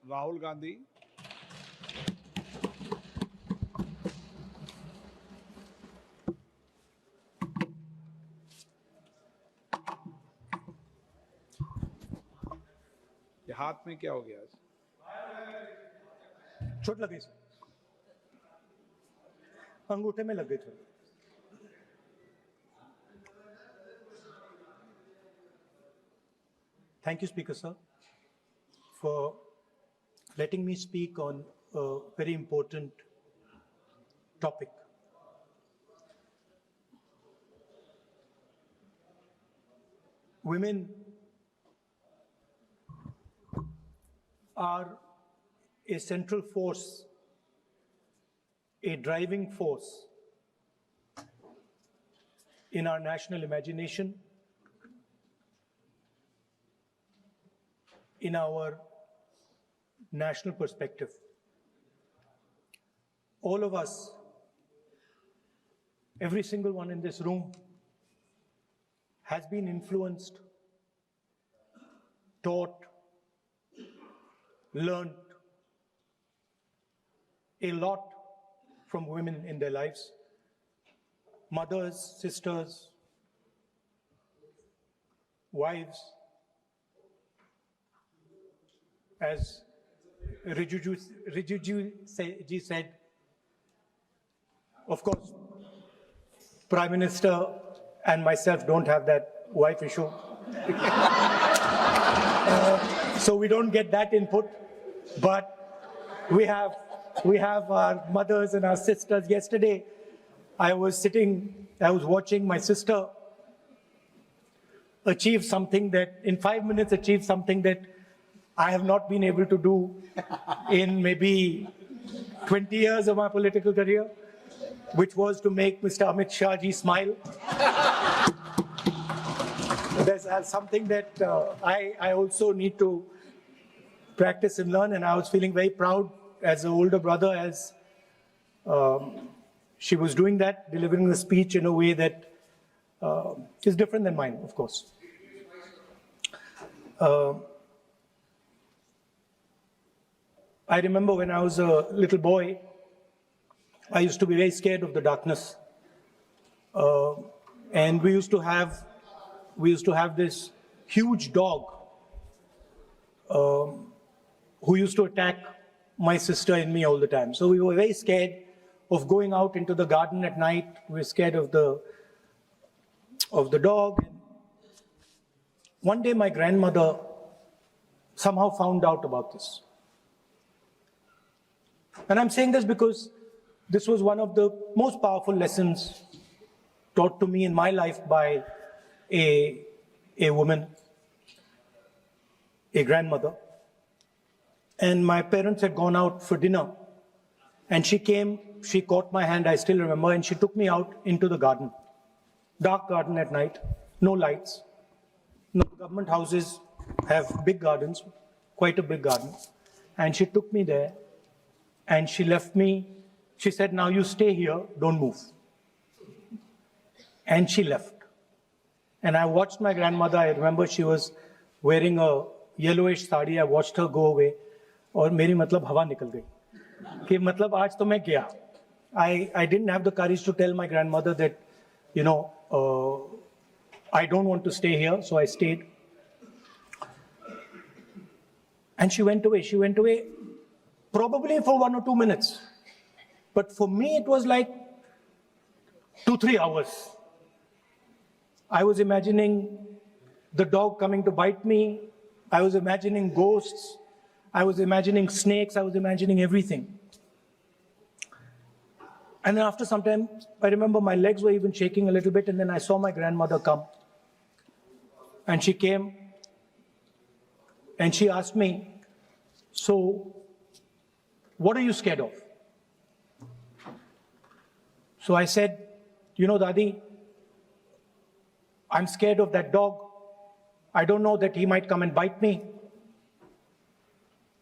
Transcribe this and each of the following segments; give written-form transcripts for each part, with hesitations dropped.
Rahul Gandhi. ये हाथ में क्या हो गया? चोट लगी सर, अंगूठे में लग गई थोड़ी। Thank you, Speaker sir, for letting me speak on a very important topic. Women are a central force, a driving force in our national imagination, in our national perspective. All of us, every single one in this room, has been influenced, taught, learned a lot from women in their lives. Mothers, sisters, wives. As Rijiju ji said, of course, Prime Minister and myself don't have that wife issue. So we don't get that input, but we have our mothers and our sisters. Yesterday, I was watching my sister achieve something that, in 5 minutes, achieve something that I have not been able to do in maybe 20 years of my political career, which was to make Mr. Amit Shah ji smile. There's something that I also need to practice and learn, and I was feeling very proud as an older brother as she was doing that, delivering the speech in a way that is different than mine, of course. I remember when I was a little boy, I used to be very scared of the darkness. And we used to have this huge dog who used to attack my sister and me all the time. So we were very scared of going out into the garden at night. We were scared of the dog. One day my grandmother somehow found out about this. And I'm saying this because this was one of the most powerful lessons taught to me in my life by a woman, a grandmother. And my parents had gone out for dinner. And she came, she caught my hand, I still remember, and she took me out into the garden. Dark garden at night, no lights. No, government houses have big gardens, quite a big garden. And she took me there. And she left me. She said, now you stay here, don't move. And she left. And I watched my grandmother. I remember she was wearing a yellowish sari. I watched her go away. और मेरी मतलब हवा निकल गई कि मतलब आज तो मैं गया. I didn't have the courage to tell my grandmother that, you know, I don't want to stay here, so I stayed. And she went away. She went away probably for 1 or 2 minutes. But for me, it was like 2-3 hours. I was imagining the dog coming to bite me. I was imagining ghosts. I was imagining snakes. I was imagining everything. And then after some time, I remember my legs were even shaking a little bit, and then I saw my grandmother come. And she came, and she asked me, so, what are you scared of? So I said, you know, Dadi, I'm scared of that dog. I don't know that he might come and bite me.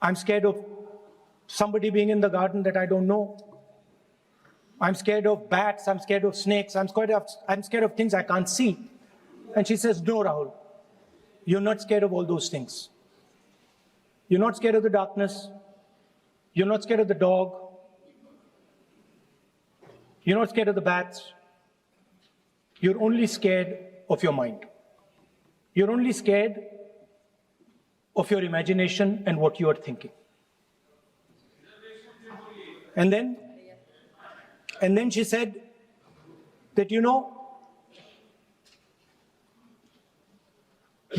I'm scared of somebody being in the garden that I don't know. I'm scared of bats. I'm scared of snakes. I'm scared of things I can't see. And she says, no, Rahul, you're not scared of all those things. You're not scared of the darkness. You're not scared of the dog. You're not scared of the bats. You're only scared of your mind. You're only scared of your imagination and what you are thinking. And then she said that, you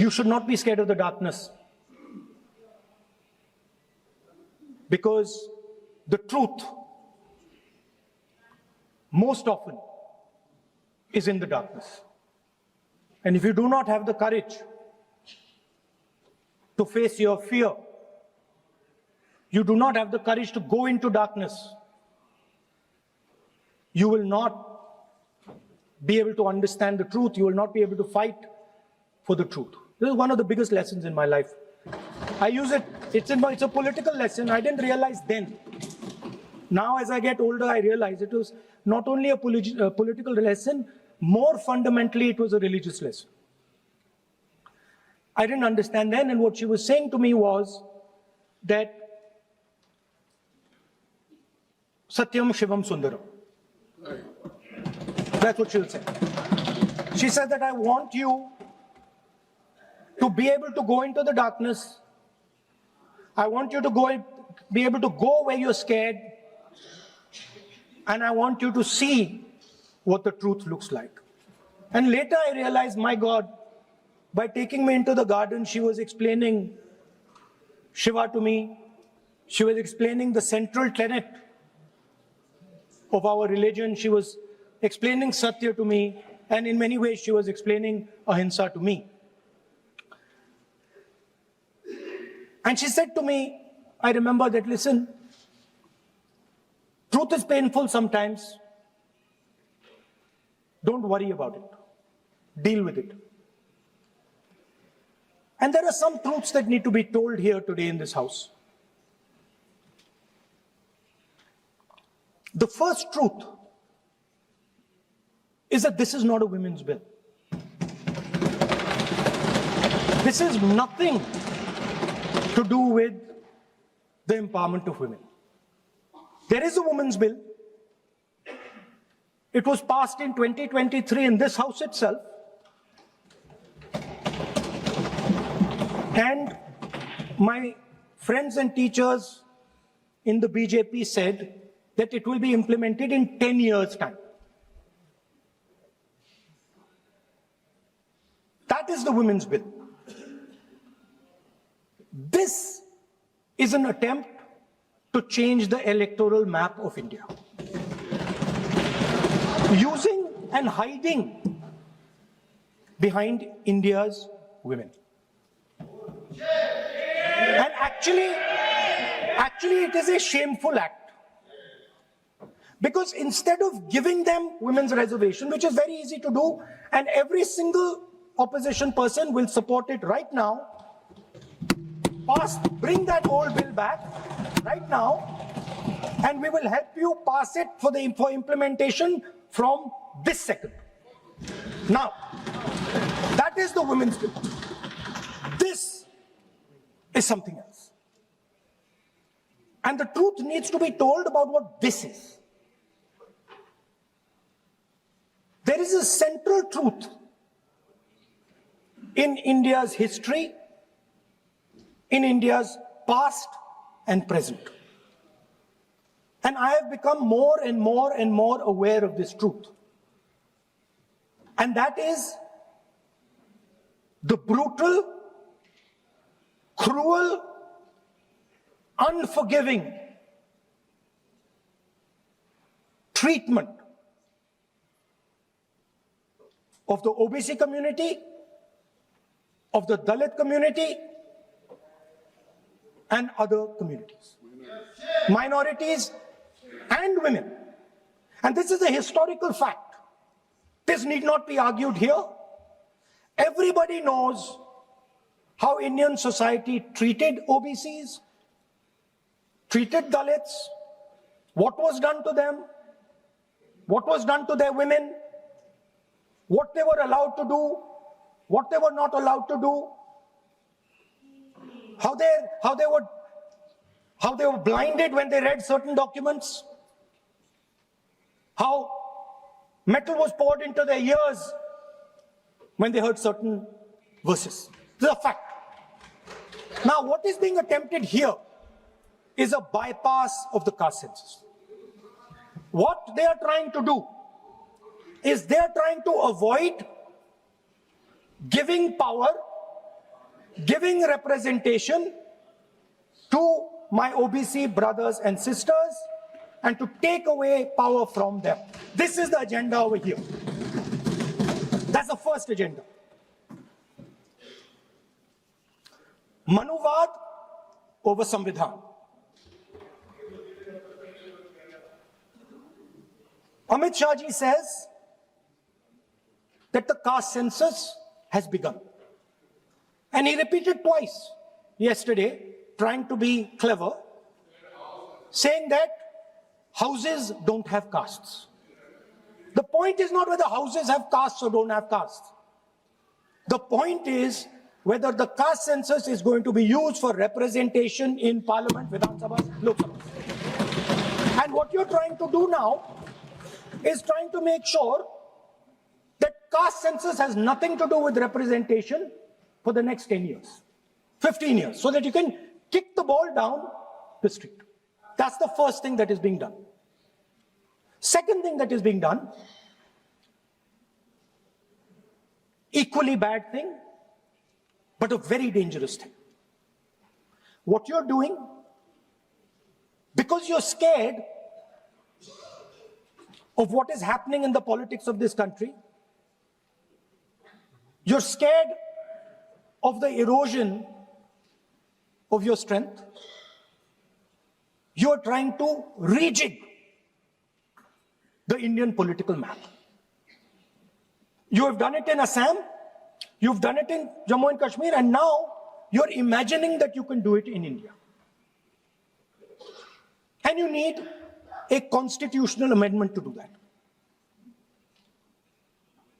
should not be scared of the darkness, because the truth most often is in the darkness. And if you do not have the courage to face your fear, you do not have the courage to go into darkness, you will not be able to understand the truth. You will not be able to fight for the truth. This is one of the biggest lessons in my life. I use it, it's a political lesson. I didn't realize then. Now as I get older, I realize it was not only a political lesson, more fundamentally it was a religious lesson. I didn't understand then, and what she was saying to me was that Satyam Shivam Sundaram. That's what she'll say. She said that I want you to be able to go into the darkness. I want you to be able to go where you're scared. And I want you to see what the truth looks like. And later I realized, my God, by taking me into the garden, she was explaining Shiva to me. She was explaining the central tenet of our religion. She was explaining Satya to me. And in many ways, she was explaining Ahimsa to me. And she said to me, I remember that, listen, truth is painful sometimes. Don't worry about it. Deal with it. And there are some truths that need to be told here today in this house. The first truth is that this is not a women's bill. This is nothing to do with the empowerment of women. There is a women's bill. It was passed in 2023 in this house itself. And my friends and teachers in the BJP said that it will be implemented in 10 years' time. That is the women's bill. This is an attempt to change the electoral map of India, using and hiding behind India's women. And actually it is a shameful act, because instead of giving them women's reservation, which is very easy to do, and every single opposition person will support it right now, bring that old bill back right now, and we will help you pass it for implementation from this second. Now, that is the women's bill. This is something else. And the truth needs to be told about what this is. There is a central truth in India's history, in India's past and present. And I have become more and more and more aware of this truth. And that is the brutal, cruel, unforgiving treatment of the OBC community, of the Dalit community, and other communities, minorities and women. And this is a historical fact. This need not be argued here. Everybody knows how Indian society treated OBCs, treated Dalits, what was done to them, what was done to their women, what they were allowed to do, what they were not allowed to do, how they were blinded when they read certain documents, how metal was poured into their ears when they heard certain verses. This is a fact. Now, what is being attempted here is a bypass of the caste census. What they are trying to do is they are trying to avoid giving power, giving representation to my OBC brothers and sisters and to take away power from them. This is the agenda over here. That's the first agenda. Manuvad over Samvidhan. Amit Shah ji says that the caste census has begun. And he repeated twice yesterday, trying to be clever, saying that houses don't have castes. The point is not whether houses have castes or don't have castes. The point is whether the caste census is going to be used for representation in Parliament, Vidhan Sabha, Lok Sabha. And what you're trying to do now is trying to make sure that caste census has nothing to do with representation for the next 10 years, 15 years, so that you can kick the ball down the street. That's the first thing that is being done. Second thing that is being done, equally bad thing, but a very dangerous thing. What you're doing, because you're scared of what is happening in the politics of this country, you're scared of the erosion of your strength, you're trying to rejig the Indian political map. You have done it in Assam, you've done it in Jammu and Kashmir, and now you're imagining that you can do it in India. And you need a constitutional amendment to do that.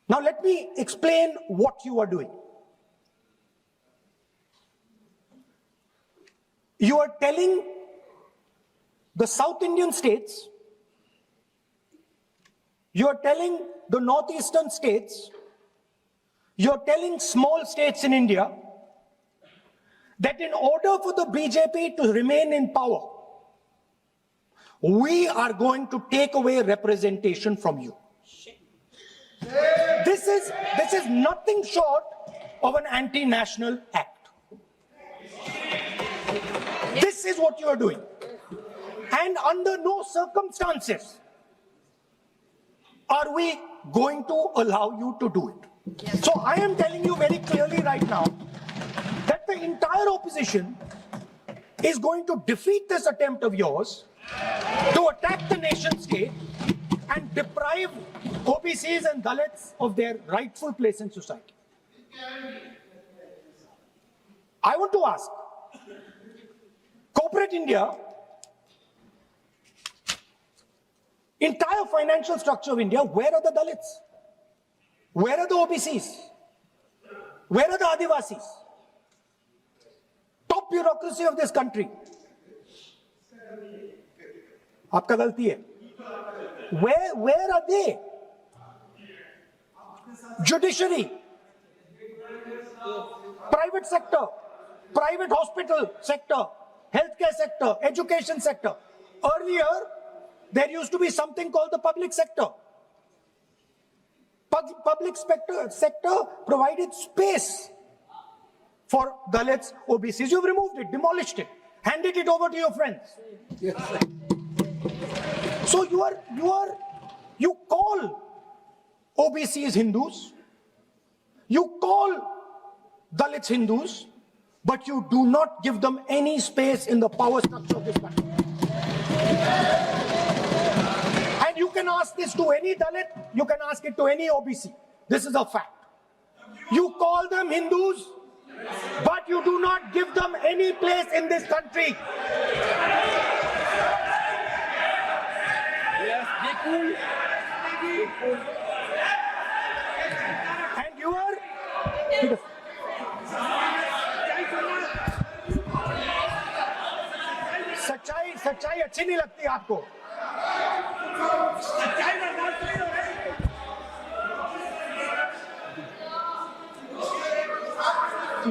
Now let me explain what you are doing. You are telling the South Indian states, you are telling the northeastern states, you are telling small states in India that in order for the BJP to remain in power, we are going to take away representation from you. This is nothing short of an anti-national act. This is what you are doing. And under no circumstances are we going to allow you to do it. So I am telling you very clearly right now that the entire opposition is going to defeat this attempt of yours to attack the nation state and deprive OBCs and Dalits of their rightful place in society. I want to ask, corporate India, entire financial structure of India, where are the Dalits? Where are the OBCs? Where are the Adivasis? Top bureaucracy of this country. आपका गलती है. Where are they? Judiciary, private sector, private hospital sector, healthcare sector, education sector. Earlier, there used to be something called the public sector. Public sector provided space for Dalits, OBCs. You've removed it, demolished it, handed it over to your friends. Yes. So you call OBCs Hindus, you call Dalits Hindus, but you do not give them any space in the power structure of this country. And you can ask this to any Dalit, you can ask it to any OBC. This is a fact. You call them Hindus, but you do not give them any place in this country. And you are... सच्चाई अच्छी नहीं लगती आपको?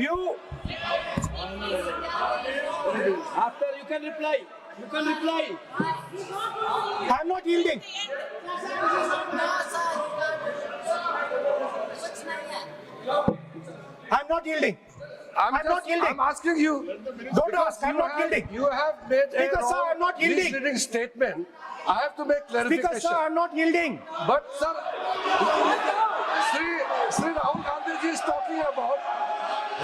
You. After you can reply. You can reply. I'm not yielding. I'm not yielding. I'm not yielding. I'm asking you. Don't because ask. I'm not yielding. You have made Speaker, a sir, wrong I'm not yielding. misleading statement. I have to make clarification. Speaker, sir, I'm not yielding. But sir, Sri Rahul Gandhi ji is talking about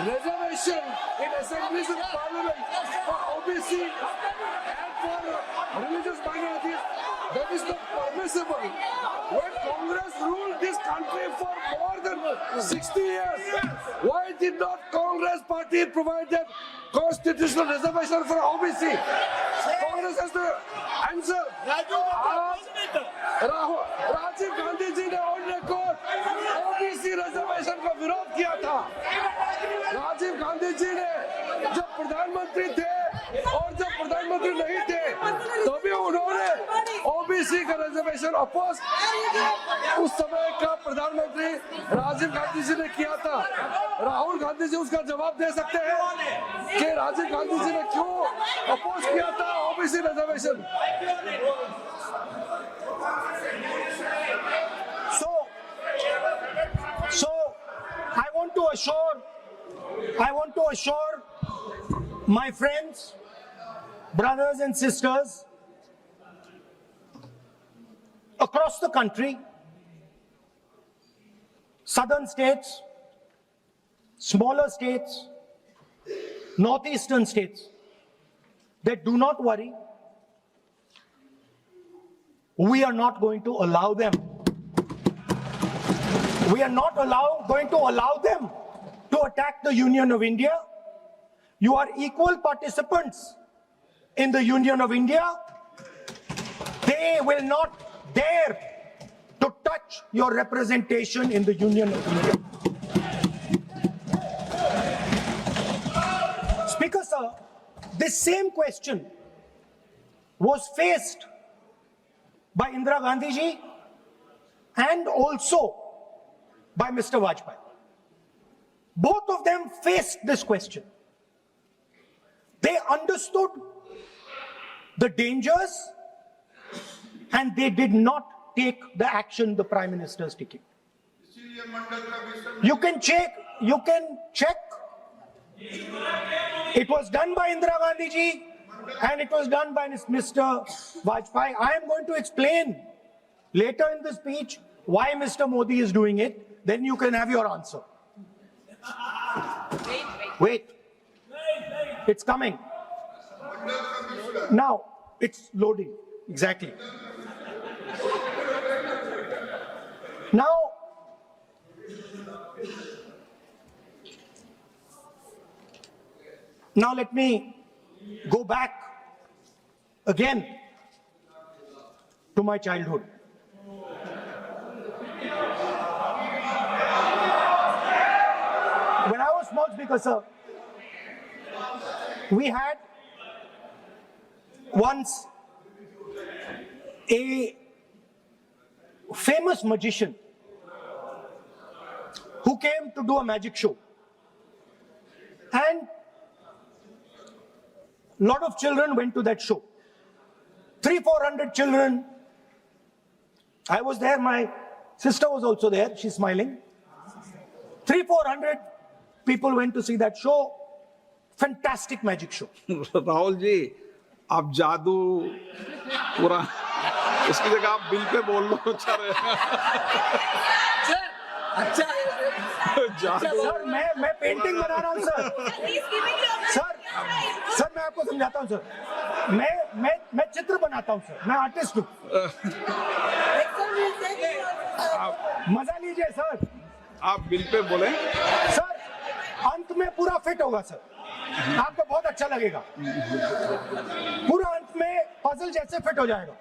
reservation in assemblies and parliament for OBC and for religious minorities. That is not permissible. When Congress ruled this country for more than 60 years, why did not Congress party provide that constitutional reservation for OBC? Congress has to answer. Rajiv Gandhi ji ने on record OBC reservation का विरोध किया था। राजीव गांधी जी ने जब प्रधानमंत्री थे और जब प्रधानमंत्री नहीं थे तभी उन्होंने ओबीसी का रिजर्वेशन अपोज उस समय का प्रधानमंत्री राजीव गांधी जी ने किया था। राहुल गांधी जी उसका जवाब दे सकते हैं कि राजीव गांधी जी ने क्यों अपोज किया था OBC reservation. So I want to assure my friends, brothers and sisters across the country, southern states, smaller states, northeastern states, that do not worry. We are not going to allow them. We are not going to allow them to attack the Union of India. You are equal participants in the Union of India. They will not dare to touch your representation in the Union of India. Speaker, sir, this same question was faced by Indira Gandhi ji and also by Mr. Vajpayee. Both of them faced this question. They understood the dangers and they did not take the action the Prime Minister is taking. You can check. It was done by Indira Gandhi ji and it was done by Mr. Vajpayee. I am going to explain later in the speech why Mr. Modi is doing it. Then you can have your answer. Wait. It's coming. Now, it's loading. Exactly. Now let me go back again to my childhood. When I was small, Speaker, sir, we had once a famous magician who came to do a magic show. And a lot of children went to that show. 300-400 children. I was there, my sister was also there, she's smiling. 300-400 people went to see that show. Fantastic magic show. Rahul ji, आप जादू पूरा उसकी जगह आप bill pay बोल लो। अच्छा जादू। Sir मैं पेंटिंग बना रहा हूँ सर मैं आपको समझाता हूँ सर। मैं चित्र बनाता हूँ सर, मैं आर्टिस्ट हूँ। मजा लीजिए सर। आप बिल पे बोले। सर अंत में पूरा फिट होगा सर, आपको बहुत अच्छा लगेगा। पूरा अंत में पजल जैसे फिट हो जाएगा।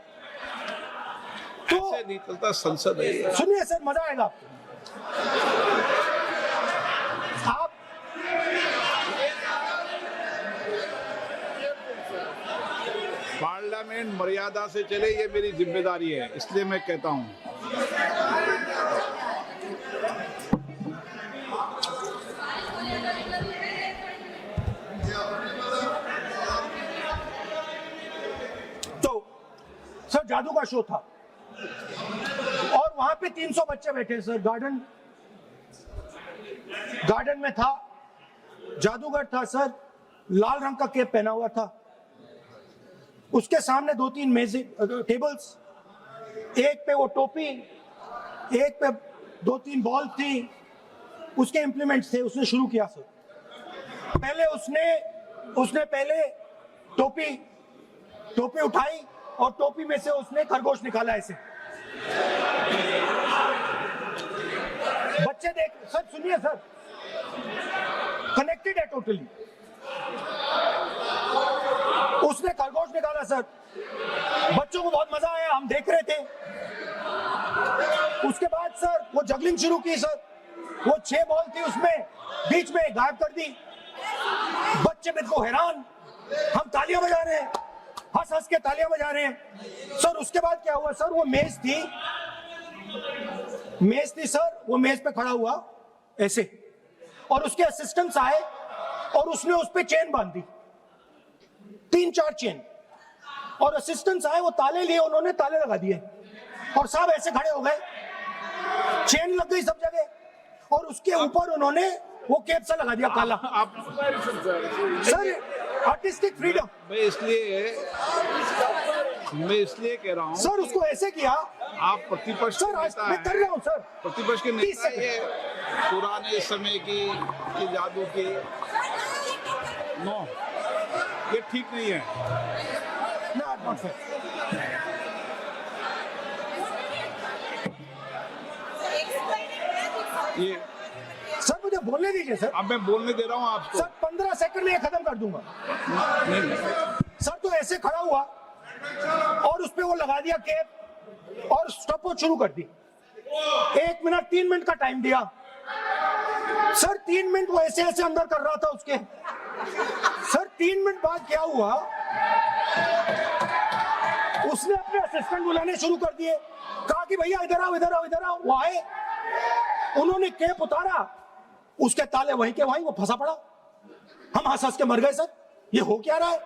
तो ऐसे नहीं चलता संसद है। सुनिए सर, मजा आएगा आपको। आप पार्लियामेंट मर्यादा से चले, ये मेरी जिम्मेदारी है, इसलिए मैं कहता हूं। तो सर जादू का शो था और वहां पे 300 बच्चे बैठे सर। गार्डन में था, जादूगर था सर, लाल रंग का कैप पहना हुआ था। उसके सामने 2-3 मेज टेबल्स, एक पे वो टोपी, एक पे 2-3 बॉल थी, उसके इंप्लीमेंट्स थे। उसने शुरू किया सर। पहले उसने पहले टोपी उठाई और टोपी में से उसने खरगोश निकाला ऐसे। बच्चे देख सर, सुनिए सर, कनेक्टेड है टोटली। उसने खरगोश निकाला सर, बच्चों को बहुत मजा आया, हम देख रहे थे। उसके बाद सर वो जगलिंग शुरू की सर। वो 6 बॉल थी, उसमें बीच में गायब कर दी। बच्चे बिल्कुल हैरान, हम तालियां बजा रहे हैं, हंस हंस के तालियां बजा रहे हैं सर। उसके बाद क्या हुआ सर, वो मेज थी सर, वो मेज पे खड़ा हुआ ऐसे, और उसके असिस्टेंट्स आए और उसने उस पे चेन बांध दी, 3-4 चेन। और असिस्टेंट्स आए, वो ताले लिए, उन्होंने ताले लगा दिए और सब ऐसे खड़े हो गए। चेन लग गई सब जगह और उसके ऊपर उन्होंने वो कैप सा लगा दिया काला। आप सर आर्टिस्टिक फ्रीडम। मैं इसलिए कह रहा हूं सर उसको ऐसे किया। आप प्रतिपक्ष सर नेता मैं कर रहा हूं सर। प्रतिपक्ष के नेता, ये पुराने समय की ये जादू की नो, ये ठीक नहीं है। Not fair. ये सर मुझे बोलने दीजिए सर। अब मैं बोलने दे रहा हूं आपको। सर 15 सेकंड में ये खत्म कर दूंगा। नहीं, सर तो ऐसे खड़ा हुआ और उस पे वो लगा दिया कैप और स्टॉपवॉच शुरू कर दी। 1 मिनट 3 मिनट का टाइम दिया सर। 3 मिनट वो ऐसे ऐसे अंदर कर रहा था उसके। सर 3 मिनट बाद क्या हुआ, उसने अपने असिस्टेंट बुलाने शुरू कर दिए, कहा कि भैया इधर आओ इधर आओ इधर आओ। वो आए, उन्होंने कैप उतारा, उसके ताले वहीं के वहीं, वो फंसा पड़ा। हम हंस हंस के मर गए सर। ये हो क्या रहा है?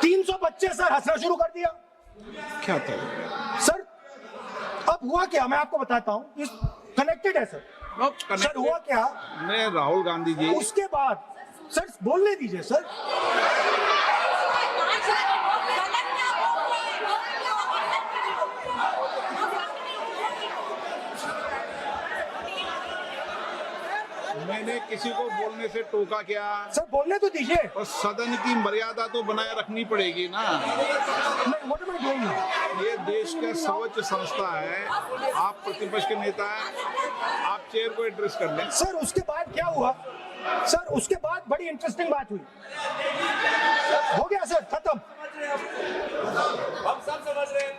300 बच्चे सर हंसना शुरू कर दिया। क्या था सर अब हुआ क्या, मैं आपको बताता हूं, कनेक्टेड है सर। सर हुआ क्या, मैं राहुल गांधी जी, उसके बाद सर बोलने दीजिए सर। मैंने किसी को बोलने से टोका क्या? सर बोलने तो दीजिए। और सदन की मर्यादा तो बनाए रखनी पड़ेगी ना। What am I doing? ये देश का सर्वोच्च संस्था है, आप प्रतिपक्ष के नेता हैं, आप चेयर को एड्रेस कर लें। सर उसके बाद क्या हुआ सर, उसके बाद बड़ी इंटरेस्टिंग बात हुई। हो गया सर, खत्म। हम सब समझ रहे हैं।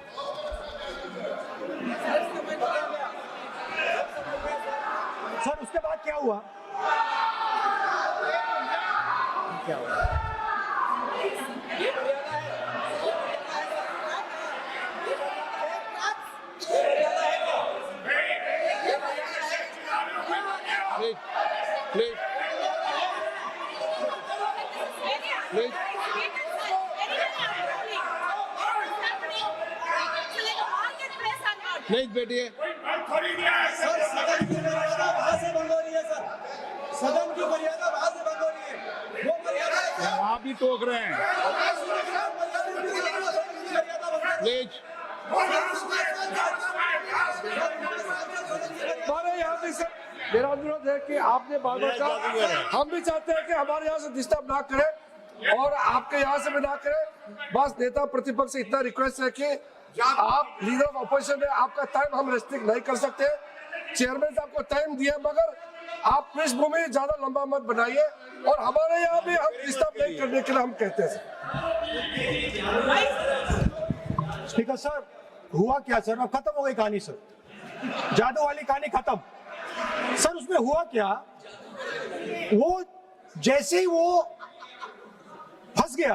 सर उसके बाद क्या हुआ, क्या हुआ? Please. प्लीज बैठिए। सदन की मर्यादा वहां से भंग हो रही है। वो मर्यादा वहाँ भी टोक रहे हैं। प्लीज। हमारे यहाँ भी सर मेरा अनुरोध है कि आपने बार-बार कहा, हम भी चाहते हैं कि हमारे यहाँ से डिस्टर्ब ना करें और आपके यहाँ से भी ना करें। बस नेता प्रतिपक्ष से इतना रिक्वेस्ट है कि आप लीडर ऑफ अपोजिशन है, आपका टाइम हम रेस्ट्रिक्ट नहीं कर सकते। चेयरमैन साहब को टाइम दिया, मगर आप पृष्ठभूमि ज्यादा लंबा मत बनाइए और हमारे यहाँ भी हम डिस्टर्ब नहीं करने के लिए हम कहते हैं। स्पीकर सर हुआ क्या सर, अब खत्म हो गई कहानी सर, जादू वाली कहानी खत्म। सर उसमें हुआ क्या, वो जैसे ही वो फंस गया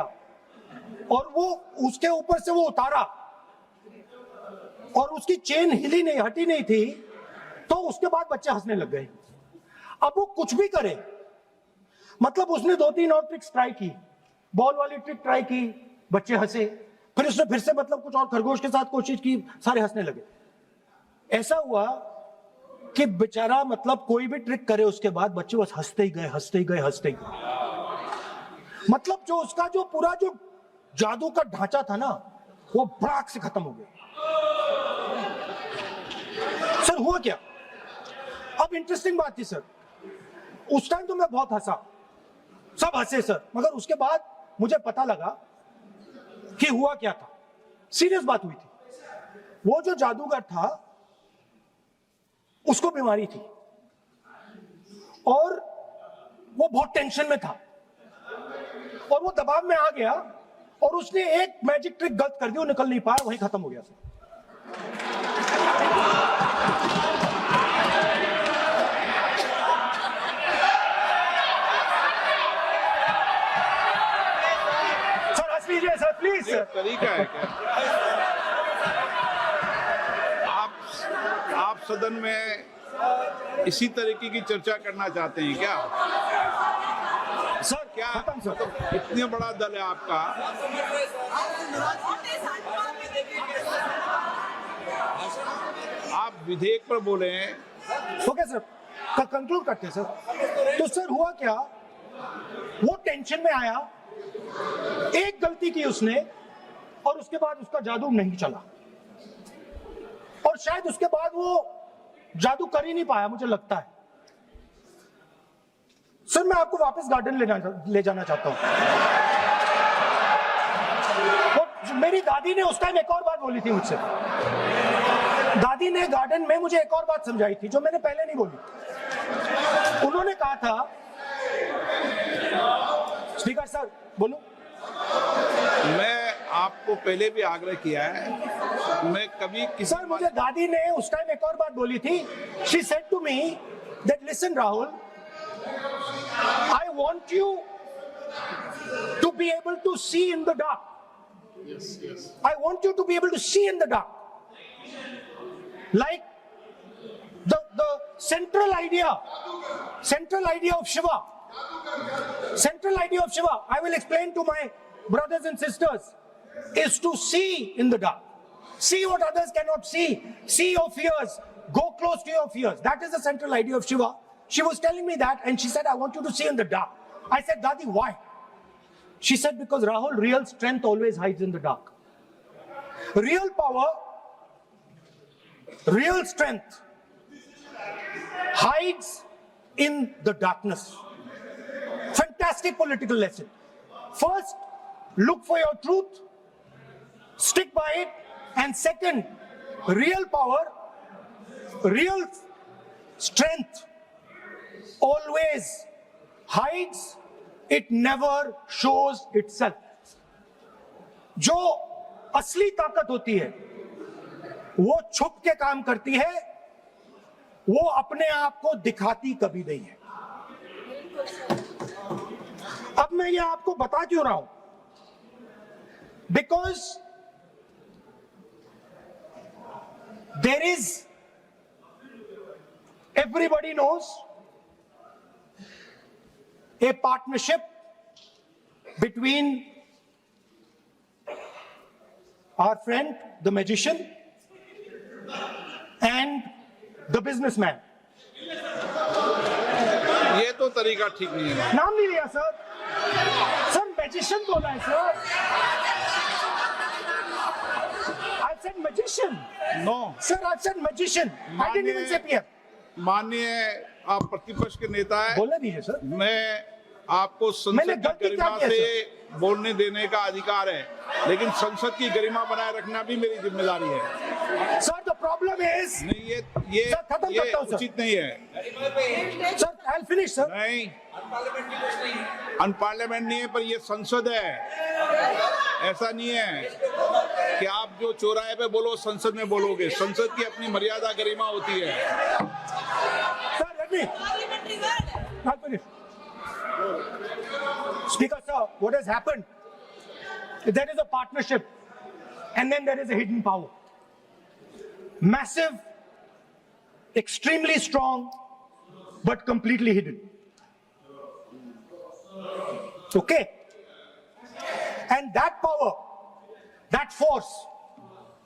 और वो उसके ऊपर से वो उतारा और उसकी चेन हिली नहीं, हटी नहीं थी, तो उसके बाद बच्चे हंसने लग गए। अब वो कुछ भी करे, मतलब उसने 2-3 और ट्रिक्स ट्राई की, बॉल वाली ट्रिक ट्राई की, बच्चे हंसे, फिर उसने फिर से मतलब कुछ और खरगोश के साथ कोशिश की, सारे हंसने लगे। ऐसा हुआ कि बेचारा मतलब कोई भी ट्रिक करे उसके बाद बच्चे बस हंसते ही गए, हंसते ही गए, हंसते ही गए। मतलब जो उसका जो पूरा जो जादू का ढांचा था ना, वो भड़ाक से खत्म हो गया। सर हुआ क्या? अब इंटरेस्टिंग बात थी सर, उस टाइम तो मैं बहुत हंसा, सब हंसे सर, मगर उसके बाद मुझे पता लगा कि हुआ क्या था। सीरियस बात हुई थी। वो जो जादूगर था उसको बीमारी थी और वो बहुत टेंशन में था और वो दबाव में आ गया और उसने एक मैजिक ट्रिक गलत कर दी, वो निकल नहीं पाया, वहीं खत्म हो गया सर। सर हंस लीजिए सर, प्लीज ये सर। तरीका है क्या? आप सदन में इसी तरीके की चर्चा करना चाहते हैं क्या? सर क्या खत्म सर। मतलब इतना बड़ा दल है आपका, आप विधेयक पर बोले हैं। ओके सर, कंक्लूड करते हैं सर। तो सर हुआ क्या, वो टेंशन में आया, एक गलती की उसने और उसके बाद उसका जादू नहीं चला और शायद उसके बाद वो जादू कर ही नहीं पाया, मुझे लगता है। सर मैं आपको वापस गार्डन ले जाना चाहता हूं। मेरी दादी ने उस टाइम एक और बात बोली थी मुझसे। दादी ने गार्डन में मुझे एक और बात समझाई थी जो मैंने पहले नहीं बोली। उन्होंने कहा था, स्पीकर सर बोलूं? मैं आपको पहले भी आग्रह किया है, मैं कभी किसी सर मुझे दादी ने उस टाइम एक और बात बोली थी। She said to me that listen Rahul, I want you to be able to see in the dark. Yes. I want you to be able to see in the dark. Like the central idea of Shiva. Central idea of Shiva, I will explain to my brothers and sisters, is to see in the dark. See what others cannot see. See your fears. Go close to your fears. That is the central idea of Shiva. She was telling me that and she said, I want you to see in the dark. I said, Dadi, why? She said, because Rahul, real strength always hides in the dark. Real power, real strength hides in the darkness. Fantastic political lesson. First, look for your truth, stick by it, and second, real power, real strength always hides, it never shows itself. जो असली ताकत होती है वो छुप के काम करती है, वो अपने आप को दिखाती कभी नहीं है। अब मैं ये आपको बता क्यों रहा हूं? Because there is, everybody knows, a partnership between our friend, the magician, and the businessman. ये तो तरीका ठीक नहीं है। नाम नहीं लिया सर, सर मैजिशियन बोला है sir. I said magician. No. Sir, I said magician. I didn't even say PM. माननीय आप प्रतिपक्ष के नेता है, बोलने दीजिए सर। मैं आपको मैंने संसद की गलती क्या गरिमा की है, से बोलने देने का अधिकार है, लेकिन संसद की गरिमा बनाए रखना भी मेरी जिम्मेदारी है। सर द प्रॉब्लम इज, नहीं सर, खत्म ये करता हूं, सर। उचित नहीं है। Sir I will finish sir. नहीं, अनपार्लियामेंट नहीं है, पर ये संसद है। ऐसा नहीं है कि आप जो चौराहे पे बोलो संसद में बोलोगे। संसद की अपनी मर्यादा गरिमा होती है। Sir let me, I finish. Speaker sir, what has happened There is a partnership, and then there is a hidden power. Massive, extremely strong, but completely hidden. Okay? And that power, that force,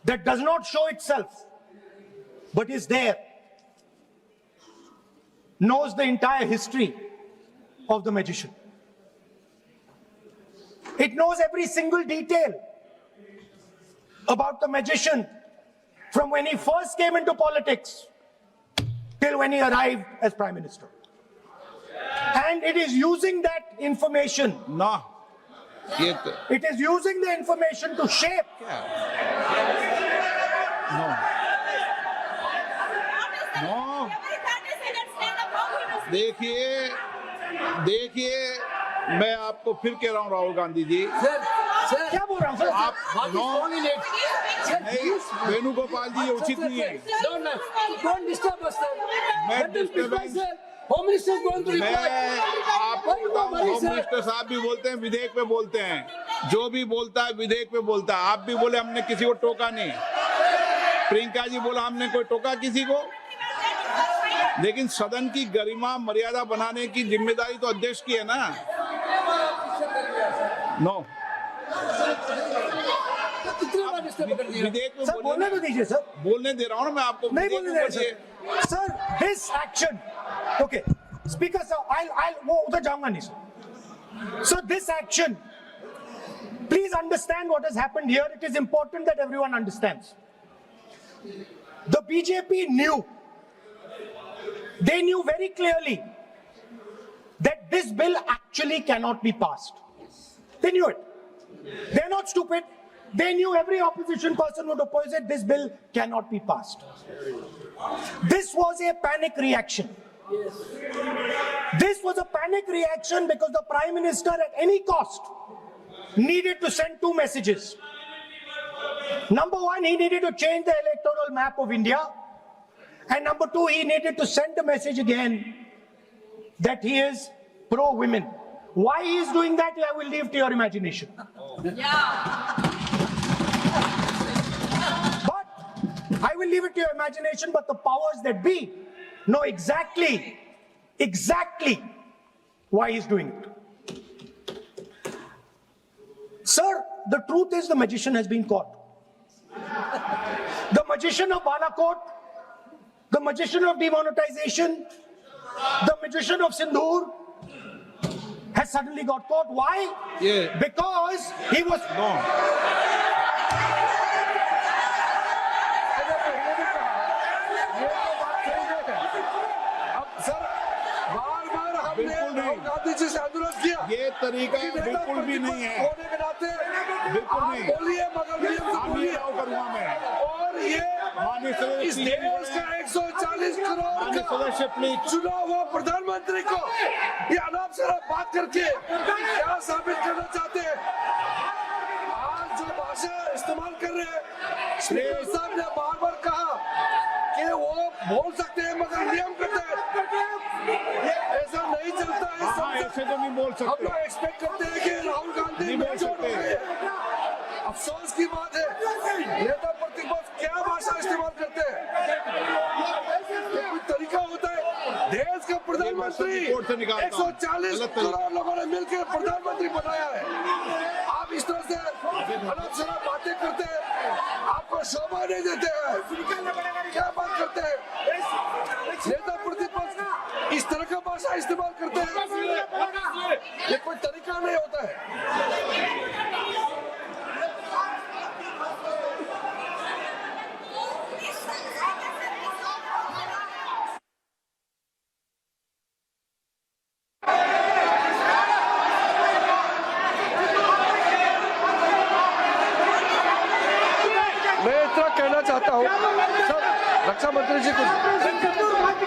that does not show itself, but is there, knows the entire history of the magician. It knows every single detail about the magician from when he first came into politics till when he arrived as Prime Minister. And it is using that information, ना ये तो it is using the information to shape. No देखिए मैं आपको फिर कह रहा हूँ राहुल गांधी जी, Sir, क्या बोल रहा हूँ सर? आप what is no wrong in it? Sir, नहीं, वेणुगोपाल जी ये उचित नहीं है। Don't disturb us, sir. मैं Let them reply, disturbance- sir. Home Minister is going to मैं reply. आपको Why you बताऊं, worry, होम sir? मिनिस्टर साहब भी बोलते हैं, विधेयक पे बोलते हैं, जो भी बोलता है विधेयक पे बोलता है। आप भी बोले हमने किसी को टोका नहीं, प्रियंका जी बोला हमने कोई टोका किसी को, लेकिन सदन की गरिमा मर्यादा बनाने की जिम्मेदारी तो अध्यक्ष की है ना। नो कितनी बार disturb कर दिया? विधेयक पे सर बोलने तो दीजिए सर, बोलने दे रहा हूँ ना मैं आपको। नहीं विधेयक बोलने पे दे बोलिए। रहे sir. Sir, this action, okay, Speaker sir, I'll वो उधर जाऊंगा नहीं sir. So this action, please understand what has happened here. It is important that everyone understands. The BJP knew, they knew very clearly that this bill actually cannot be passed. They knew it. They're not stupid. They knew every opposition person would oppose it. This bill cannot be passed. This was a panic reaction. This was a panic reaction because the Prime Minister at any cost needed to send two messages. Number one, he needed to change the electoral map of India. And number two, he needed to send a message again that he is pro-women. Why he is doing that, I will leave to your imagination. But I will leave it to your imagination, but the powers that be know exactly why he's doing it. Sir, the truth is the magician has been caught. The magician of Balakot, the magician of demonetization, the magician of Sindhur has suddenly got caught. Why? Yeah. Because he was... no sir बार-बार हमने बिल्कुल नहीं। राहुल गांधी जी से अनुरोध किया ये तरीका कि नेता बिल्कुल भी नहीं है। होने के नाते बिल्कुल आप नहीं। बोलिए मगर नियम से हम ये बोलिए अलाउ करूंगा मैं। और ये माननीय सदस्य इस देश का 140 करोड़ माननीय का सदस्य प्लीज। चुना हुआ प्रधानमंत्री को ये अनाप शराब बात करके क्या साबित करना चाहते हैं? आज जो भाषा इस्तेमाल कर रहे हैं, स्पीकर साहब ने बार-बार कहा कि वो बोल सकते हैं मगर नियम करते हैं। ऐसा नहीं चलता है हाँ, संसद। ऐसे तो नहीं बोल हम सकते। लोग एक्सपेक्ट करते हैं कि राहुल गांधी नहीं बोल मैच्योर हो सकते। गए। अफसोस की बात है नेता प्रतिपक्ष क्या भाषा इस्तेमाल करते हैं। ये कोई तरीका होता है? देश का प्रधानमंत्री ये कोर्ट से निकालता हूं। 140 गलत तरीका। करोड़ लोगों ने मिलकर प्रधानमंत्री बनाया है। आप इस तरह से अनाप शराब बातें करते हैं, आपको शोभा नहीं देते हैं। क्या बात करते हैं? नेता प्रतिपक्ष इस तरह का भाषा इस्तेमाल करते हैं, ये कोई तरीका नहीं होता है। मैं इतना कहना चाहता हूँ सर, रक्षा मंत्री जी कुछ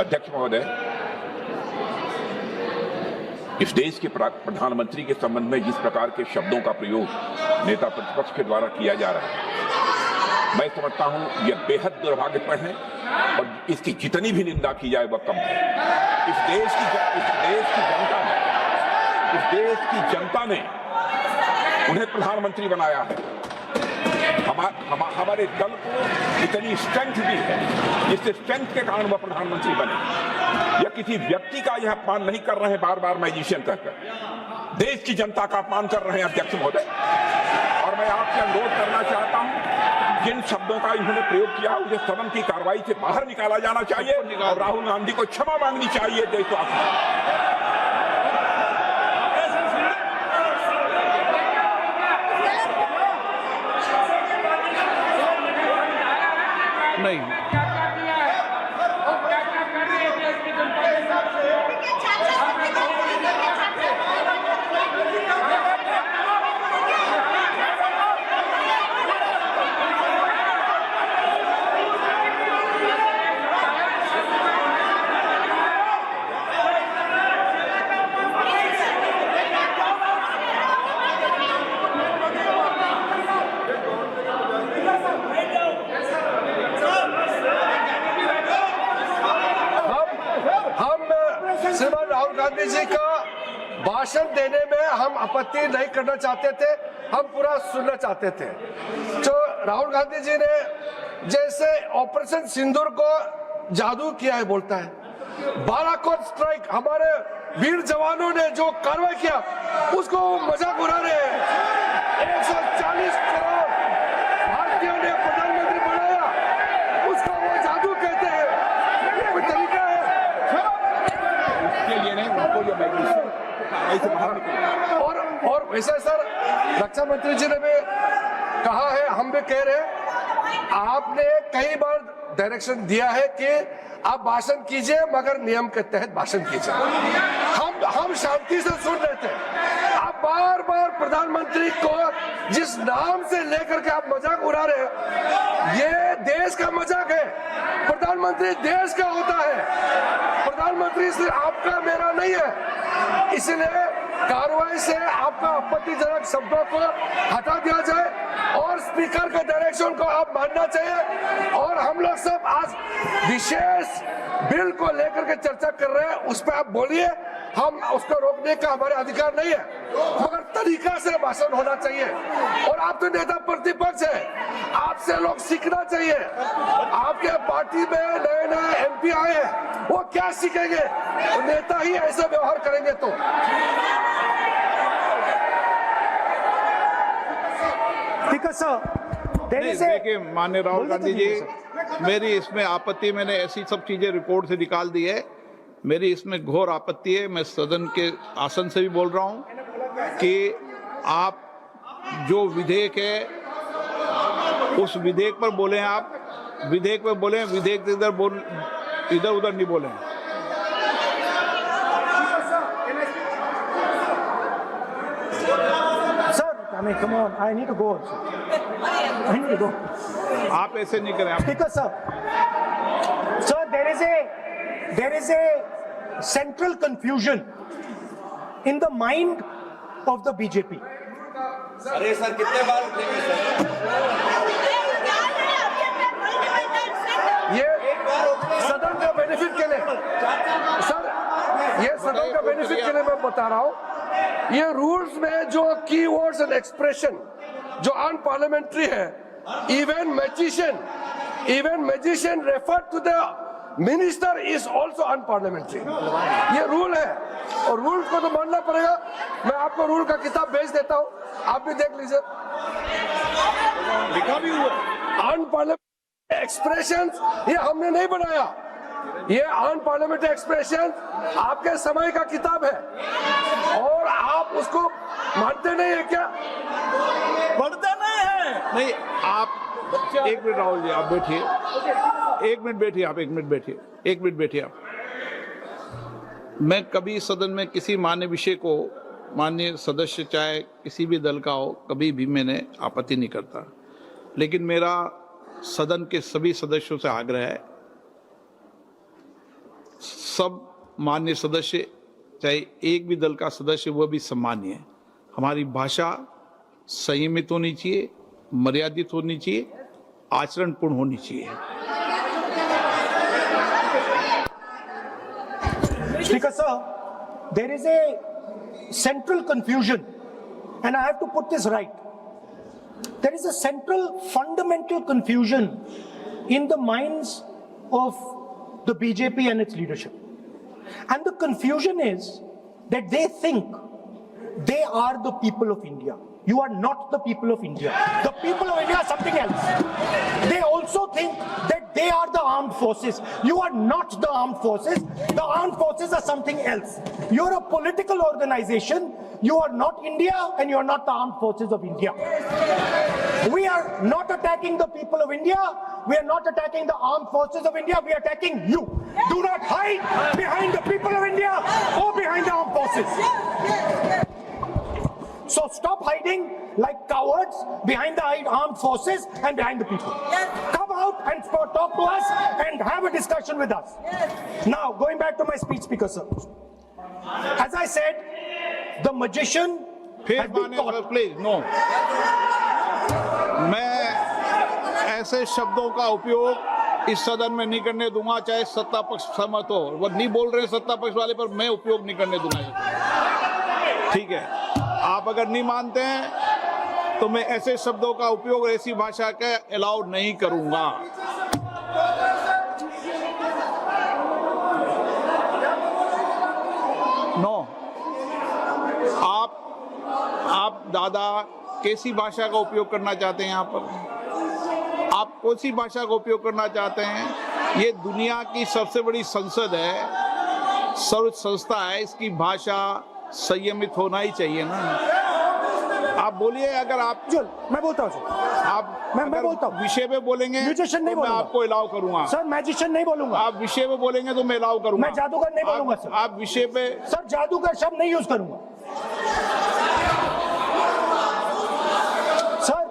अध्यक्ष महोदय, इस देश के प्रधानमंत्री के संबंध में जिस प्रकार के शब्दों का प्रयोग नेता प्रतिपक्ष के द्वारा किया जा रहा है, मैं समझता हूं यह बेहद दुर्भाग्यपूर्ण है और इसकी जितनी भी निंदा की जाए वह कम है। इस देश की जनता ने उन्हें प्रधानमंत्री बनाया है। हमारे दल को इतनी स्ट्रेंथ दी है, जिससे स्ट्रेंथ के कारण वह प्रधानमंत्री बने। या किसी व्यक्ति का यह अपमान नहीं कर रहे हैं बार बार मैजिशियन कहकर, देश की जनता का अपमान कर रहे हैं अध्यक्ष महोदय। और मैं आपसे अनुरोध करना चाहता हूं, जिन शब्दों का इन्होंने प्रयोग किया उसे सदन की कार्रवाई से बाहर निकाला जाना चाहिए और राहुल गांधी को क्षमा मांगनी चाहिए देशवासियों। नहीं, श्रीमान राहुल गांधी जी का भाषण देने में हम आपत्ति नहीं करना चाहते थे, हम पूरा सुनना चाहते थे। जो राहुल गांधी जी ने जैसे ऑपरेशन सिंदूर को जादू किया है बोलता है, बालाकोट स्ट्राइक हमारे वीर जवानों ने जो कार्रवाई किया उसको मजाक उड़ा रहे हैं। 140 करोड़ भारतीयों ने प्रधानमंत्री बनाया, उसको वो जादू कहते हैं। ये कोई तरीका है? और वैसे सर रक्षा मंत्री जी ने भी कहा है, हम भी कह रहे हैं, आपने कई बार डायरेक्शन दिया है कि आप भाषण कीजिए मगर नियम के तहत भाषण कीजिए। हम शांति से सुन रहे थे, आप बार बार प्रधानमंत्री को जिस नाम से लेकर के आप मजाक उड़ा रहे हैं, ये देश का मजाक है। प्रधानमंत्री देश का होता है, प्रधानमंत्री सिर्फ आपका मेरा नहीं है। इसलिए कार्रवाई से आपका आपत्तिजनक शब्दों को हटा दिया जाए और स्पीकर के डायरेक्शन को आप मानना चाहिए। और हम लोग सब आज विशेष बिल को लेकर के चर्चा कर रहे हैं, उस पर आप बोलिए, हम उसको रोकने का हमारे अधिकार नहीं है, मगर तरीका से भाषण होना चाहिए। और आप तो नेता प्रतिपक्ष है, आपसे लोग सीखना चाहिए। आपके पार्टी में नए नए MP आए हैं, वो क्या सीखेंगे? नेता ही ऐसा व्यवहार करेंगे तो। देखिए माननीय राहुल गांधी जी, मेरी इसमें आपत्ति, मैंने ऐसी सब चीजें रिपोर्ट से निकाल दी है, मेरी इसमें घोर आपत्ति है। मैं सदन के आसन से भी बोल रहा हूं कि आप जो विधेयक है उस विधेयक पर बोले, आप विधेयक पर बोले, विधेयक इधर उधर नहीं बोले। I mean, come on, I need to go. I need to go. आप ऐसे नहीं करें। Speaker, sir. Sir, there is a central confusion in the mind of the BJP. अरे सर कितने बार उठेंगे सर? ये सदन का बेनिफिट के लिए सर, ये सदन का बेनिफिट के लिए मैं बता रहा हूँ, ये रूल्स में जो कीवर्ड्स एंड एक्सप्रेशन जो अनपार्लियामेंट्री है, even magician refer to the minister is also unparliamentary. ये रूल है और रूल को तो मानना पड़ेगा। मैं आपको रूल का किताब भेज देता हूँ, आप भी देख लीजिए। लिखा भी हुआ अनपार्लियामेंट्री एक्सप्रेशंस ये हमने नहीं बनाया, ये अनपार्लियामेंट्री एक्सप्रेशन आपके समय का किताब है और आप उसको मानते नहीं है क्या? पढ़ते नहीं है। नहीं, आप एक मिनट राहुल जी, आप बैठिए, एक मिनट बैठिए, आप एक मिनट बैठिए आप। मैं कभी सदन में किसी मान्य विषय को, माननीय सदस्य चाहे किसी भी दल का हो, कभी भी मैंने आपत्ति नहीं करता, लेकिन मेरा सदन के सभी सदस्यों से आग्रह है, सब मान्य सदस्य चाहे एक भी दल का सदस्य वह भी सम्मानीय है। हमारी भाषा संयमित होनी चाहिए, मर्यादित होनी चाहिए, आचरणपूर्ण होनी चाहिए। Speaker sir, there is a central confusion, and I have to put this right. There is a central fundamental confusion in the minds of the BJP and its leadership. And the confusion is that they think they are the people of India. You are not the people of India. The people of India are something else. They also think that they are the armed forces. You are not the armed forces. The armed forces are something else. You're a political organization. You are not India, and you are not the armed forces of India. We are not attacking the people of India. We are not attacking the armed forces of India. We are attacking you. Do not hide behind the people of India or behind the armed forces. So stop hiding like cowards behind the armed forces and behind the people. Come out and talk to us and have a discussion with us. Now, going back to my speech, Speaker sir. As I said, the magician has been caught. Please no, मैं ऐसे शब्दों का उपयोग इस सदन में नहीं करने दूंगा, चाहे सत्ता पक्ष सहमत हो। वो नहीं बोल रहे सत्ता पक्ष वाले, पर मैं उपयोग नहीं करने दूंगा। ठीक है, आप अगर नहीं मानते हैं तो मैं ऐसे शब्दों का उपयोग, ऐसी भाषा का अलाउ नहीं करूंगा। नो, आप दादा कैसी भाषा का उपयोग करना चाहते हैं यहाँ पर? आप कौन सी भाषा का उपयोग करना चाहते हैं? ये दुनिया की सबसे बड़ी संसद है, सर्वोच्च संस्था है, इसकी भाषा संयमित होना ही चाहिए ना। आप बोलिए, अगर आप मैं बोलता हूँ आप मैं बोलता हूँ, विषय पे बोलेंगे म्यूजिशियन नहीं तो मैं बोलूंगा। आपको अलाउ करूंगा। सर मैजिशियन नहीं बोलूंगा। आप विषय पे बोलेंगे तो मैं अलाउ करूंगा। मैं जादूगर नहीं बोलूंगा सर। आप विषय पे सर जादूगर शब्द नहीं यूज करूंगा। Sir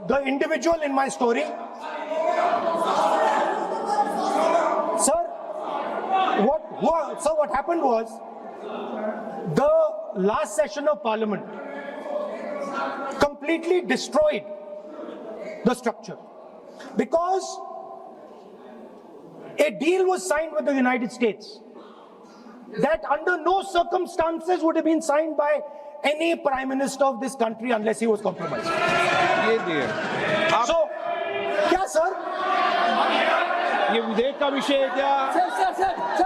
the individual in my story, sir, what happened was, the last session of Parliament completely destroyed the structure, because a deal was signed with the United States that under no circumstances would have been signed by any prime minister of this country unless he was compromised. ये दिए आप, So, क्या sir? ये विधेयक का विषय है क्या? Sir,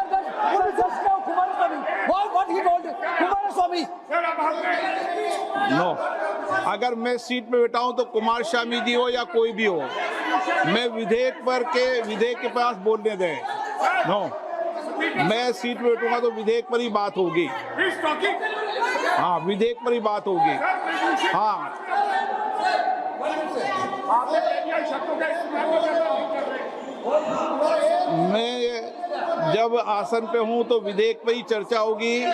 but just now Kumaraswamy, what he told Kumaraswamy. No, अगर मैं सीट पे बैठा हूं तो कुमार स्वामी जी हो या कोई भी हो, मैं विधेयक के पास बोलने दें। नो, मैं सीट पे बैठूंगा तो विधेयक पर ही बात होगी। हाँ, विधेयक पर ही बात होगी। हाँ, मैं जब आसन पे हूं तो विधेयक पर ही चर्चा होगी।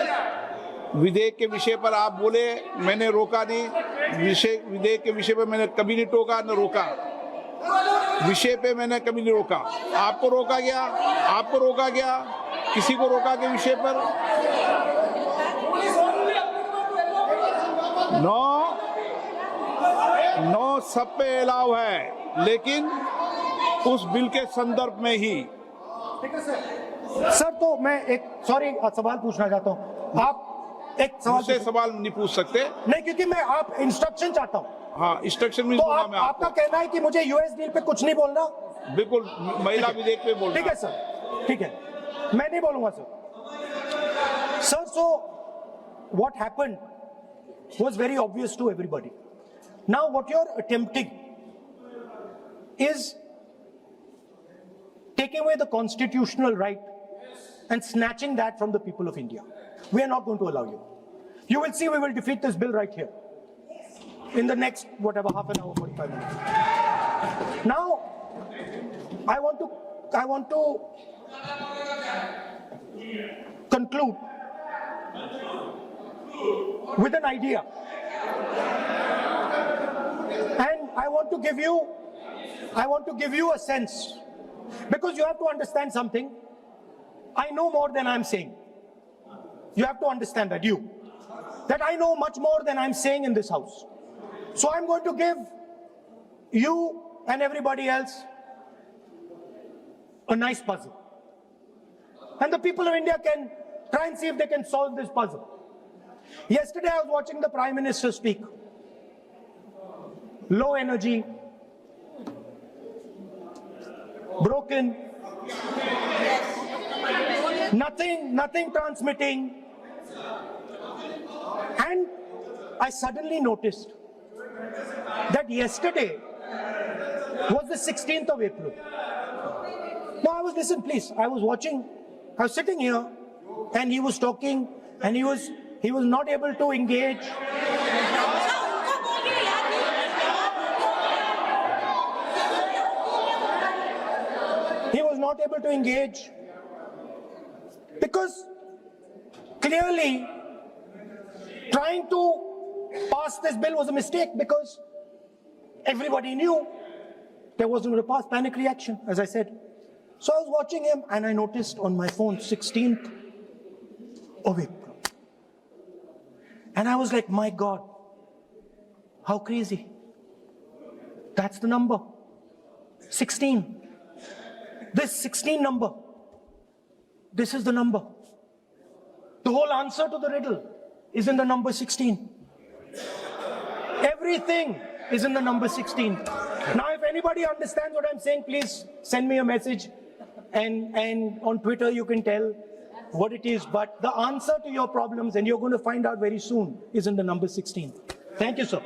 विधेयक के विषय पर आप बोले, मैंने रोका नहीं। विधेयक के विषय पर मैंने कभी नहीं टोका न रोका। विषय पे मैंने कभी नहीं रोका। आपको रोका गया, किसी को रोका के विषय पर? नो, सब पे अलाउ है, लेकिन उस बिल के संदर्भ में ही। सर तो मैं एक सवाल पूछना चाहता हूँ। आप एक सवाल नहीं पूछ सकते। नहीं, क्योंकि मैं आप इंस्ट्रक्शन चाहता हूँ। हाँ, इंस्ट्रक्शन में तो आपका कहना है कि मुझे यूएस डील पे कुछ नहीं बोलना? बिल्कुल, महिला विधेयक पे बोलना। ठीक है सर, ठीक है, मैं नहीं बोलूंगा sir. So what happened was very obvious to everybody. Now what you're attempting is taking away the constitutional right and snatching that from the people of India. We are not going to allow you. You will see we will defeat this bill right here in the next, whatever, half an hour, 45 minutes. Now, I want to conclude with an idea. And I want to give you a sense, because you have to understand something. I know more than I'm saying. You have to understand that I know much more than I'm saying in this house. So I'm going to give you and everybody else a nice puzzle. And the people of India can try and see if they can solve this puzzle. Yesterday I was watching the Prime Minister speak. Low energy, broken, nothing transmitting. And I suddenly noticed that yesterday was the 16th of April. Now listen please, I was sitting here and he was talking and he was not able to engage. He was not able to engage because clearly trying to pass this bill was a mistake because everybody knew there wasn't going to pass. Panic reaction, as I said. So I was watching him and I noticed on my phone 16th of April. And I was like, my God, how crazy. That's the number. 16. This 16 number. This is the number. The whole answer to the riddle is in the number 16. Everything is in the number 16. Now, if anybody understands what I'm saying, please send me a message. And on Twitter, you can tell what it is. But the answer to your problems, and you're going to find out very soon, is in the number 16. Thank you, sir.